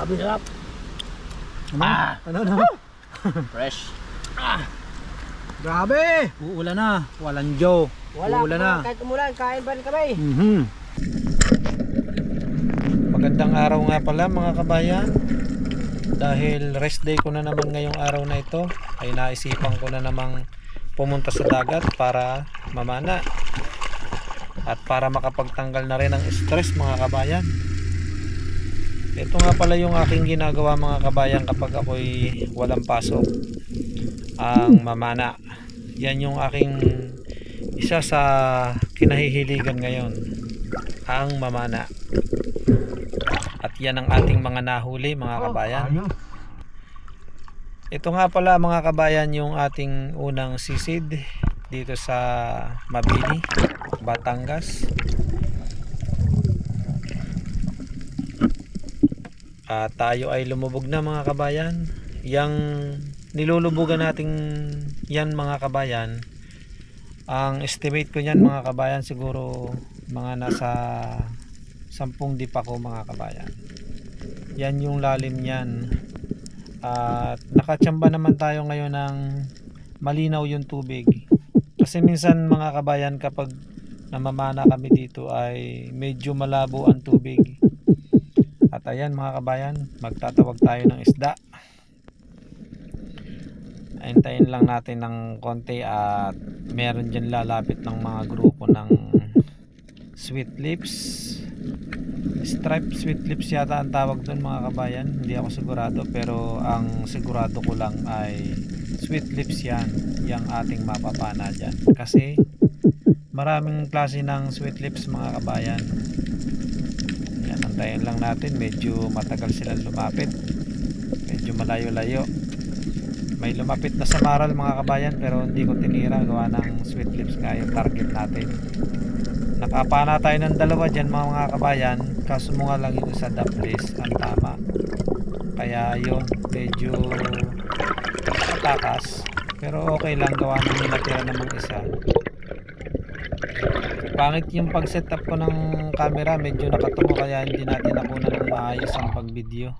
Grabe sarap. Ano? Fresh. Grabe! Uulan na. Walang Joe. Uulan na. Kahit umulan, kain pa rin kami. Magandang araw nga pala mga kabayan. Dahil rest day ko na naman ngayong araw na ito, ay naisipan ko na namang pumunta sa dagat para mamana. At para makapagtanggal na rin ng stress mga kabayan. Ito nga pala yung aking ginagawa mga kabayan kapag ako'y walang pasok, ang mamana. Yan yung aking isa sa kinahihiligan ngayon, ang mamana. At yan ang ating mga nahuli mga kabayan. Ito nga pala mga kabayan yung ating unang sisid dito sa Mabini, Batangas. Tayo ay lumubog na mga kabayan. Yang nilulubugan natin yan mga kabayan, ang estimate ko yan mga kabayan siguro mga nasa 10 dipako mga kabayan. Yan yung lalim yan. At nakatsamba naman tayo ngayon ng malinaw yung tubig. Kasi minsan mga kabayan kapag namamana kami dito ay medyo malabo ang tubig. At ayan mga kabayan, magtatawag tayo ng isda. Hintayin lang natin ng konti at meron dyan lalapit ng mga grupo ng sweet lips. Striped sweet lips yata ang tawag doon mga kabayan. Hindi ako sigurado pero ang sigurado ko lang ay sweet lips yan. Yang ating mapapana dyan. Kasi maraming klase ng sweet lips mga kabayan. Yan, antayin lang natin. Medyo matagal silang lumapit. Medyo malayo-layo. May lumapit na sa maral mga kabayan pero hindi ko tinira. Gawa ng sweet lips nga yung target natin. Nakapana tayo ng dalawa dyan mga kabayan. Kaso mo nga lang yung isa daplis ang tama. Kaya yun medyo matakas. Pero okay lang gawa ng natira namang isa. Pangit yung pag setup ko ng camera, medyo nakatungo kaya hindi natin nakunan ng maayos ang pag video.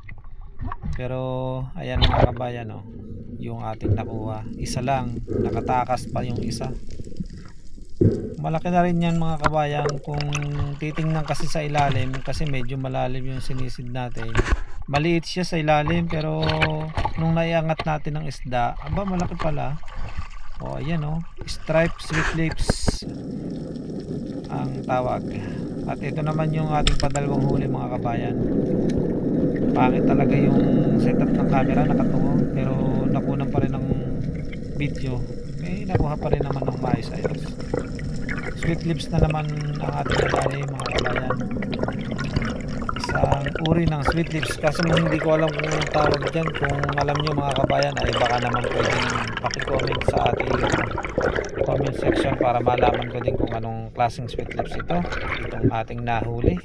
Pero ayan mga kabayan yung ating nakuha. Isa lang, nakatakas pa yung isa. Malaki na rin yan mga kabayan kung titingnan kasi sa ilalim, kasi medyo malalim yung sinisid natin. Maliit siya sa ilalim pero nung naiangat natin ng isda, aba malaki pala. Ayan striped sweet lips ang tawag. At ito naman yung ating padalawang huli mga kabayan. Pangit talaga yung setup ng camera, nakatungo pero nakunan pa rin ng video. Nakuha pa rin naman ng maayos-ayos. Sweet lips na naman ang ating nadali mga kabayan. Isang uri ng sweet lips kasi hindi ko alam kung anong tawag dyan. Kung alam nyo mga kabayan ay baka naman pwedeng paki-comment sa ating comment section para malaman ko din kung anong klaseng sweet lips ito. Itong ating nahuli.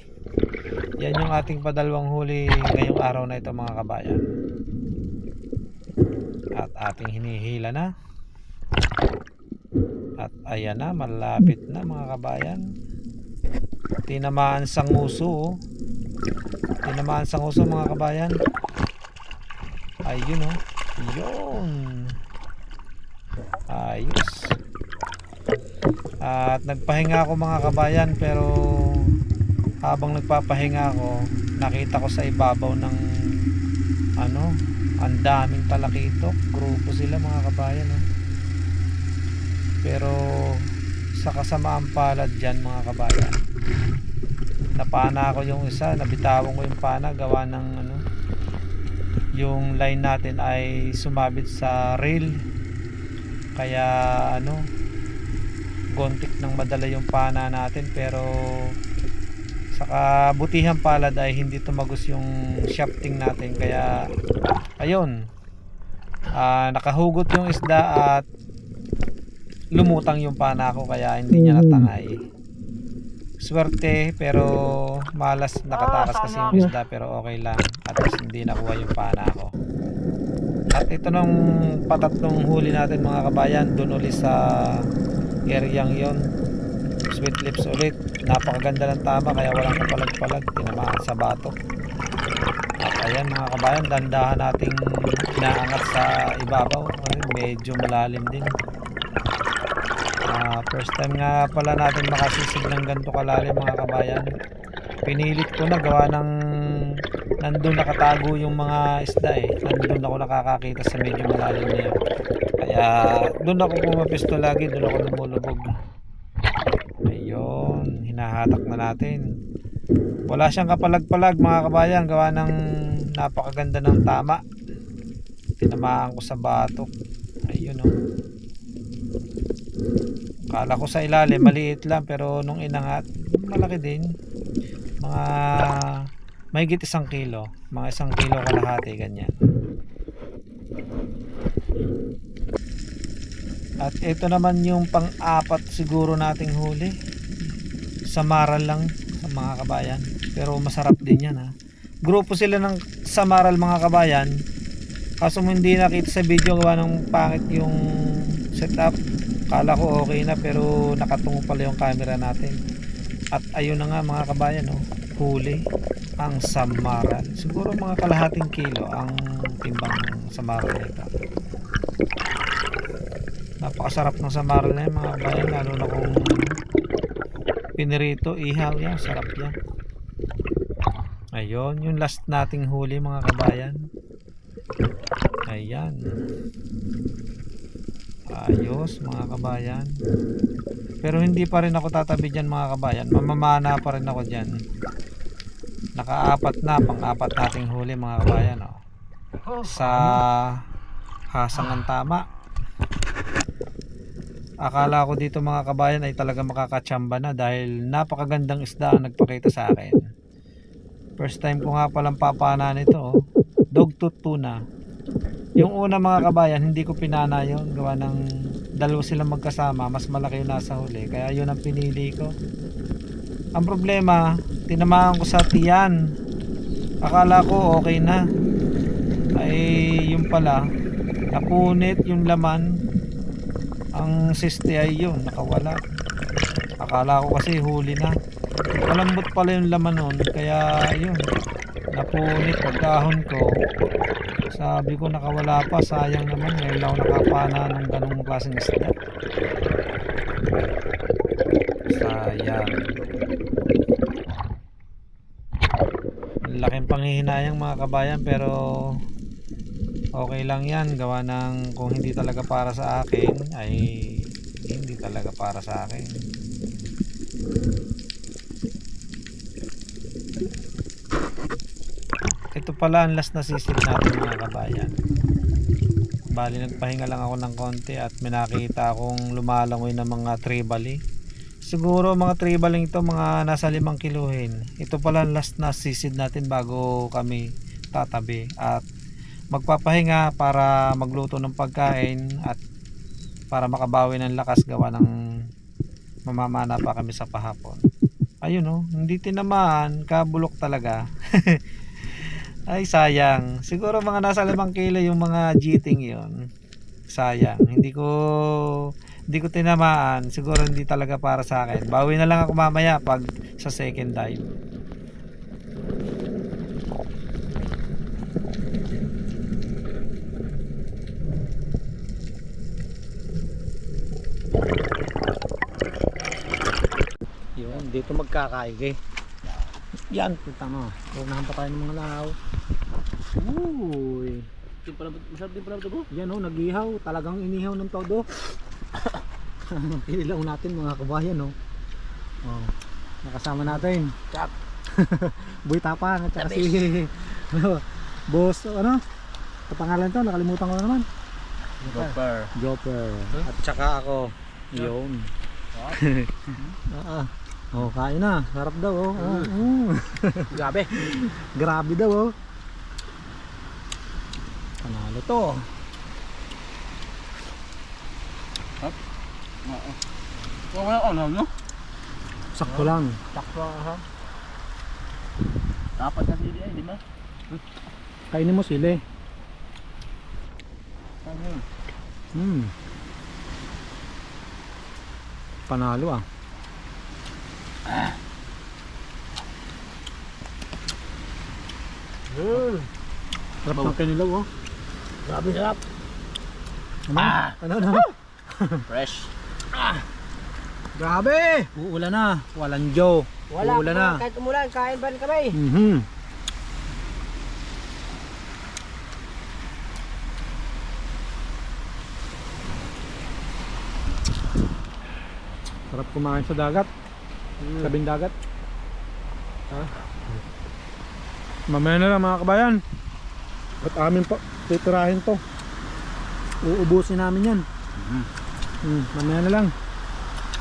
Yan yung ating padalawang huli ngayong araw na ito mga kabayan. At ating hinihila na. At ayan na, malapit na mga kabayan. Tinamaan sa nguso. Tinamaan sa nguso mga kabayan. Ayun yun. Ayos. At nagpahinga ako mga kabayan pero habang nagpapahinga ako, nakita ko sa ibabaw ng ang daming talakitok. Grupo sila mga kabayan pero sa kasamaang palad dyan mga kabayan, napana ako yung isa, nabitawan ko yung pana gawa ng yung line natin ay sumabit sa rail kaya gontik ng madala yung pana natin pero sa kabutihang palad ay hindi tumagos yung shafting natin kaya ayun, nakahugot yung isda at lumutang yung pana ko kaya hindi niya natangay. Swerte pero malas nakatakas kasi yung isda pero okay lang at least hindi nakuha yung pana ko. At ito nung patatlong huli natin mga kabayan doon ulit sa areang yon. Sweet lips ulit. Napakaganda ng tama kaya walang kapalag-palag. Tinamaan sa batok. At Ayan mga kabayan, dandahan nating inaangat sa ibabaw. Ay, medyo malalim din. First time nga pala natin makasisig ng ganito kalalim mga kabayan. Pinilit ko na gawa ng nandun nakatago yung mga isda eh. Nandun ako nakakakita sa medyo malalim na yun. Kaya doon ako pumapisto lagi, doon ako lumulubog. Ayun, hinahatak na natin. Wala siyang kapalag-palag mga kabayan, gawa ng napakaganda ng tama. Tinamaan ko sa batok. Ayun oh. Kala ko sa ilalim maliit lang, pero nung inangat malaki din. Mga mahigit 1 kilo, mga 1 kilo kalahati ganyan. At ito naman yung pang-apat siguro nating huli. Samaral lang mga kabayan, pero masarap din yan ha. Grupo sila ng samaral mga kabayan, kaso hindi nakita sa video gawa ng pangit yung setup. Kala ko okay na, pero nakatungo pala yung camera natin. At ayun na nga mga kabayan oh, huli ang samaral. Siguro mga kalahating kilo ang timbang samaral nito. Napakasarap ng samaral na yan mga kabayan, lalo na kung pinirito, ihaw yan, sarap yan. Ayun, yung last nating huli mga kabayan. Ayan. Ayos mga kabayan. Pero hindi pa rin ako tatabi dyan mga kabayan, mamamana pa rin ako dyan. Nakaapat na, pang-apat nating huli mga kabayan oh. Sa hasangan tama. Akala ko dito mga kabayan ay talaga makakatsamba na, dahil napakagandang isda ang nagpakita sa akin. First time ko nga palang papana nito oh. Dogtooth tuna. Yung una mga kabayan hindi ko pinana yun, gawa ng dalawa silang magkasama, mas malaki yung nasa huli, kaya yun ang pinili ko. Ang problema, tinamaan ko sa tiyan. Akala ko okay na, ay yung pala napunit yung laman. Ang siste ay yun, nakawala. Akala ko kasi huli na, malambot pala yung laman nun, kaya yun napunit. Pagkahon ko, sabi ko nakawala pa, sayang naman, ngayon lang nakapana ng ganong klaseng isda. Sayang. Laking panghihinayang mga kabayan, pero okay lang yan, gawa ng kung hindi talaga para sa akin ay hindi talaga para sa akin. Ito pala ang last na sisid natin mga kabayan. Bali nagpahinga lang ako ng konti at may nakita akong lumalangoy ng mga tribali. Siguro mga tribaling ito, mga nasa 5 kiluhin. Ito pala ang last na sisid natin bago kami tatabi at magpapahinga para magluto ng pagkain at para makabawi ng lakas, gawa ng mamamana pa kami sa pahapon. Ayun oh, hindi tinamaan, kabulok talaga. Ay sayang, siguro mga nasa 5 kilo yung mga jiting yon. Sayang, hindi ko tinamaan. Siguro hindi talaga para sa akin. Bawi na lang ako mamaya pag sa second dive. Yun, dito magkakaigi. Yan, puta mo. Unahan pa tayo ng mga lahaw. Uy. Masarap din pala ito. Yan oh, nag-ihaw. Talagang inihaw ng todo. Pinilaw natin mga kabayan oh. Oh, nakasama natin. Chap. Boy Tapang at saka si Boss, ano? Sa pangalan to, nakalimutan ko na naman. Jopper. At saka ako. Yun. Oh, kain na. Sarap daw oh. Grabe. Grabe daw oh. Panalo to. No? Sakto lang. Takto ha. Dapat na sili ay, di ba? Kainin mo sili. Ano? Panalo ah. Sarap ng kinilaw, oh. Grabe sarap. Ano? Fresh. Grabe! Uulan na. Walang Joe. Wala Uulan pa, na. kahit umulan, kain pa rin kami. Sarap kumain sa dagat. Sabing dagat. Mamaya na lang mga kabayan. At amin po, titirahin to. Uubusin namin yan. Mamaya na lang.